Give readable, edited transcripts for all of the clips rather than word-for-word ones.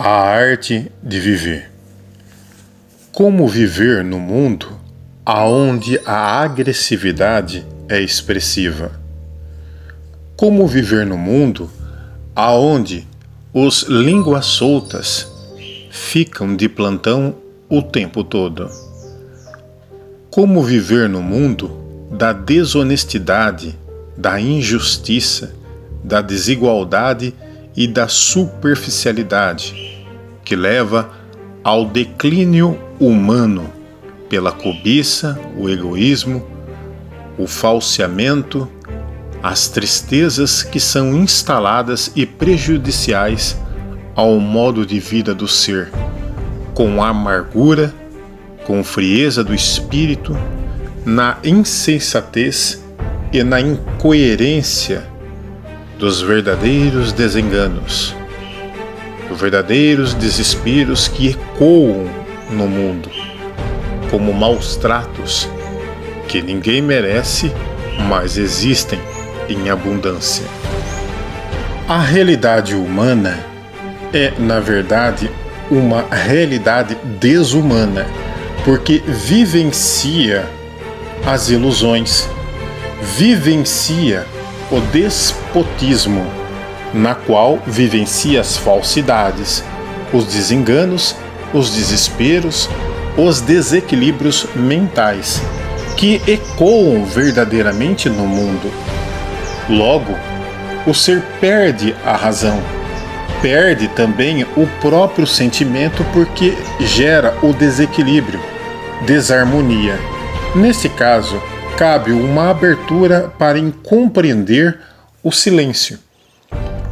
A arte de viver. Como viver no mundo aonde a agressividade é expressiva? Como viver no mundo aonde os línguas soltas ficam de plantão o tempo todo? Como viver no mundo da desonestidade, da injustiça, da desigualdade e da superficialidade, que leva ao declínio humano pela cobiça, o egoísmo, o falseamento, as tristezas que são instaladas e prejudiciais ao modo de vida do ser, com amargura, com frieza do espírito, na insensatez e na incoerência dos verdadeiros desenganos, dos verdadeiros desesperos que ecoam no mundo, como maus tratos que ninguém merece, mas existem em abundância. A realidade humana é, na verdade, uma realidade desumana, porque vivencia as ilusões, vivencia o despotismo, na qual vivencia as falsidades, os desenganos, os desesperos, os desequilíbrios mentais, que ecoam verdadeiramente no mundo. Logo, o ser perde a razão, perde também o próprio sentimento, porque gera o desequilíbrio, desarmonia. Nesse caso, cabe uma abertura para compreender o silêncio.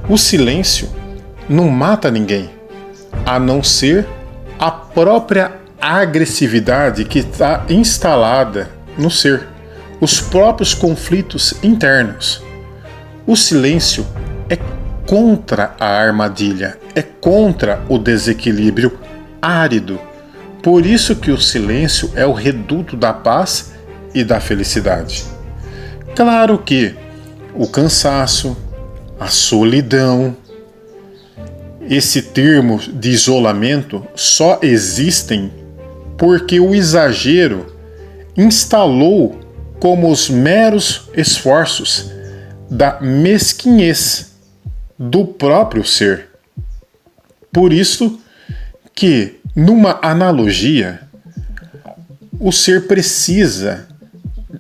O silêncio não mata ninguém, a não ser a própria agressividade que está instalada no ser, os próprios conflitos internos. O silêncio é contra a armadilha, é contra o desequilíbrio árido. Por isso que o silêncio é o reduto da paz e da felicidade. Claro que o cansaço, a solidão, esse termo de isolamento só existem porque o exagero instalou como os meros esforços da mesquinhez do próprio ser. Por isso que, numa analogia, o ser precisa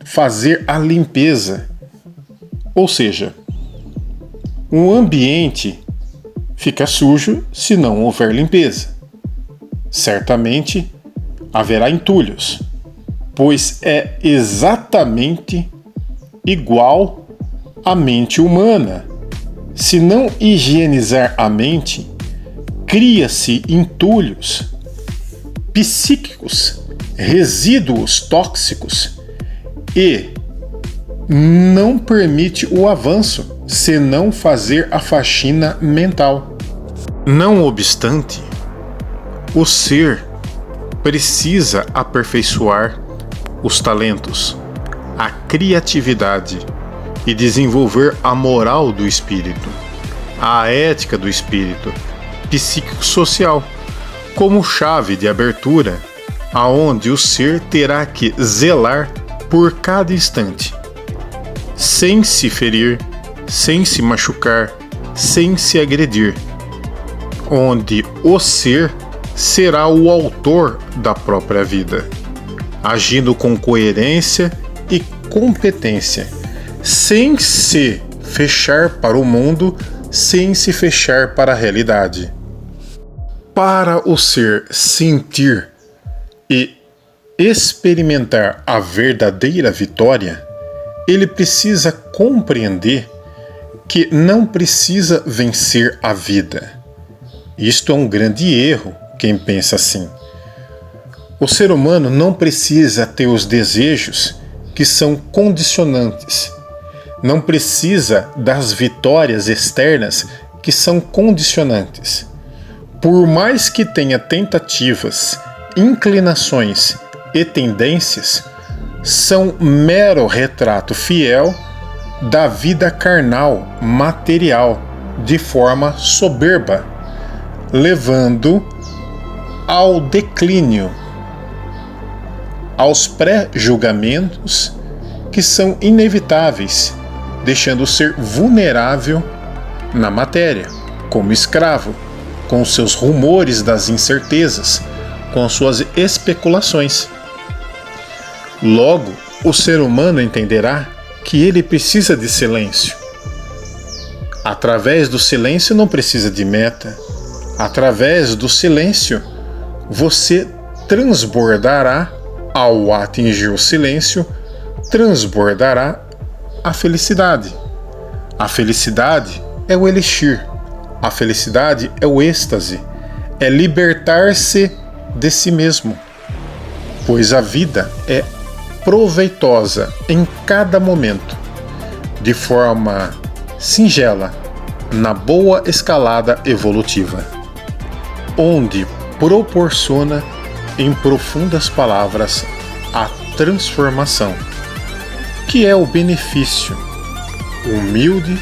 fazer a limpeza, ou seja, o ambiente fica sujo se não houver limpeza. Certamente haverá entulhos, pois é exatamente igual à mente humana. Se não higienizar a mente, cria-se entulhos psíquicos, resíduos tóxicos, e não permite o avanço se não fazer a faxina mental. Não obstante, o ser precisa aperfeiçoar os talentos, a criatividade e desenvolver a moral do espírito, a ética do espírito psicossocial, como chave de abertura, aonde o ser terá que zelar por cada instante, sem se ferir, sem se machucar, sem se agredir, onde o ser será o autor da própria vida, agindo com coerência e competência, sem se fechar para o mundo, sem se fechar para a realidade. Para o ser sentir e experimentar a verdadeira vitória, ele precisa compreender que não precisa vencer a vida. Isto é um grande erro, quem pensa assim. O ser humano não precisa ter os desejos que são condicionantes. Não precisa das vitórias externas que são condicionantes. Por mais que tenha tentativas, inclinações e tendências, são mero retrato fiel da vida carnal, material, de forma soberba, levando ao declínio, aos pré-julgamentos que são inevitáveis, deixando o ser vulnerável na matéria, como escravo, com seus rumores das incertezas, com suas especulações. Logo, o ser humano entenderá que ele precisa de silêncio. Através do silêncio não precisa de meta. Através do silêncio, você transbordará, ao atingir o silêncio, transbordará a felicidade. A felicidade é o elixir. A felicidade é o êxtase. É libertar-se de si mesmo. Pois a vida é proveitosa em cada momento, de forma singela, na boa escalada evolutiva, onde proporciona em profundas palavras a transformação, que é o benefício humilde,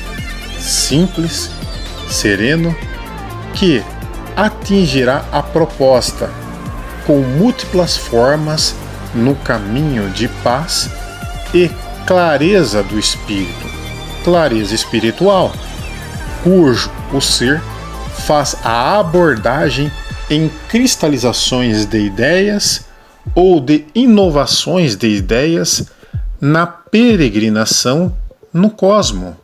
simples, sereno, que atingirá a proposta com múltiplas formas no caminho de paz e clareza do espírito, clareza espiritual, cujo o ser faz a abordagem em cristalizações de ideias ou de inovações de ideias na peregrinação no cosmo.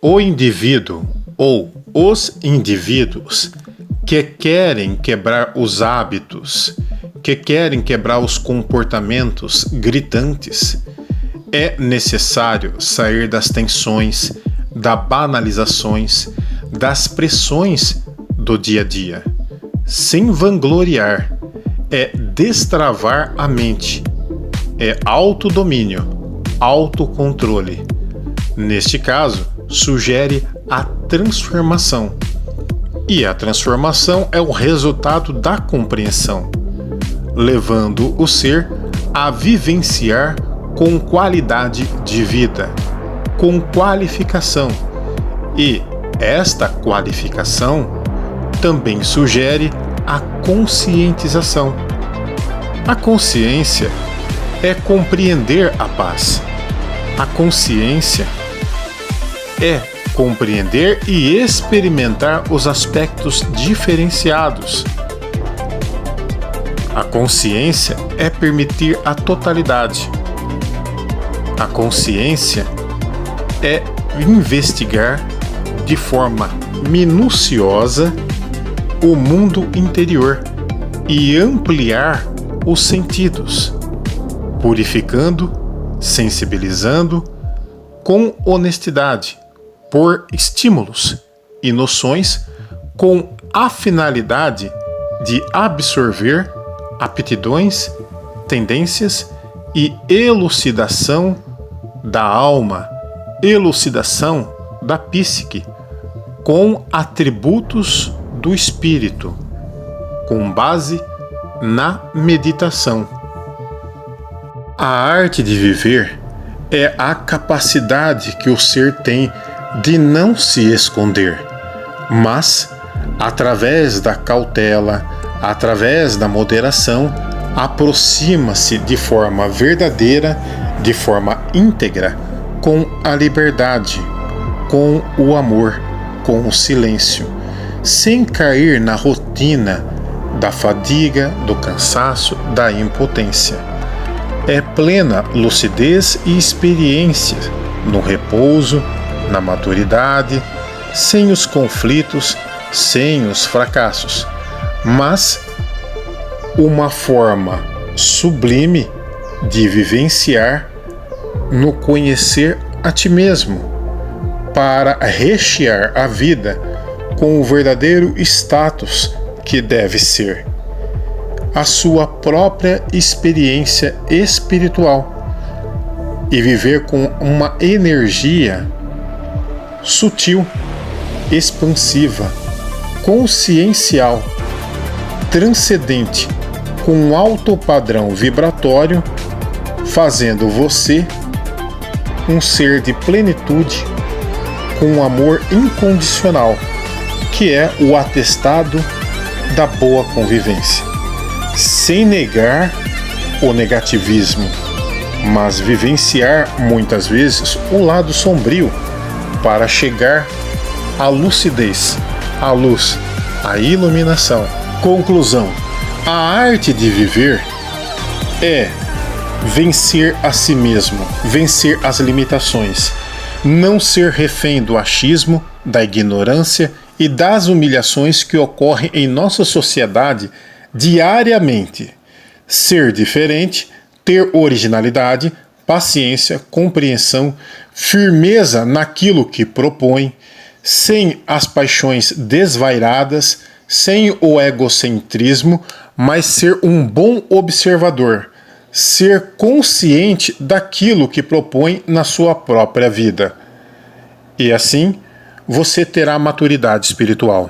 O indivíduo ou os indivíduos que querem quebrar os hábitos, que querem quebrar os comportamentos gritantes, é necessário sair das tensões, das banalizações, das pressões do dia a dia, sem vangloriar. É destravar a mente, é autodomínio, autocontrole. Neste caso, sugere a transformação. E a transformação é o resultado da compreensão, levando o ser a vivenciar com qualidade de vida, com qualificação. E esta qualificação também sugere a conscientização. A consciência é compreender a paz. A consciência é compreender e experimentar os aspectos diferenciados. A consciência é permitir a totalidade. A consciência é investigar de forma minuciosa o mundo interior e ampliar os sentidos, purificando, sensibilizando com honestidade, por estímulos e noções com a finalidade de absorver aptidões, tendências e elucidação da alma, elucidação da psique, com atributos do espírito, com base na meditação. A arte de viver é a capacidade que o ser tem de não se esconder, mas, através da cautela, através da moderação, aproxima-se de forma verdadeira, de forma íntegra, com a liberdade, com o amor, com o silêncio, sem cair na rotina da fadiga, do cansaço, da impotência. É plena lucidez e experiência no repouso, na maturidade, sem os conflitos, sem os fracassos, mas uma forma sublime de vivenciar no conhecer a ti mesmo, para rechear a vida com o verdadeiro status que deve ser a sua própria experiência espiritual e viver com uma energia sutil, expansiva, consciencial, transcendente, com um alto padrão vibratório, fazendo você um ser de plenitude, com um amor incondicional, que é o atestado da boa convivência, sem negar o negativismo, mas vivenciar muitas vezes o lado sombrio para chegar à lucidez, à luz, à iluminação. Conclusão: a arte de viver é vencer a si mesmo, vencer as limitações, não ser refém do achismo, da ignorância e das humilhações que ocorrem em nossa sociedade diariamente. Ser diferente, ter originalidade, paciência, compreensão, firmeza naquilo que propõe, sem as paixões desvairadas, sem o egocentrismo, mas ser um bom observador, ser consciente daquilo que propõe na sua própria vida. E assim, você terá maturidade espiritual.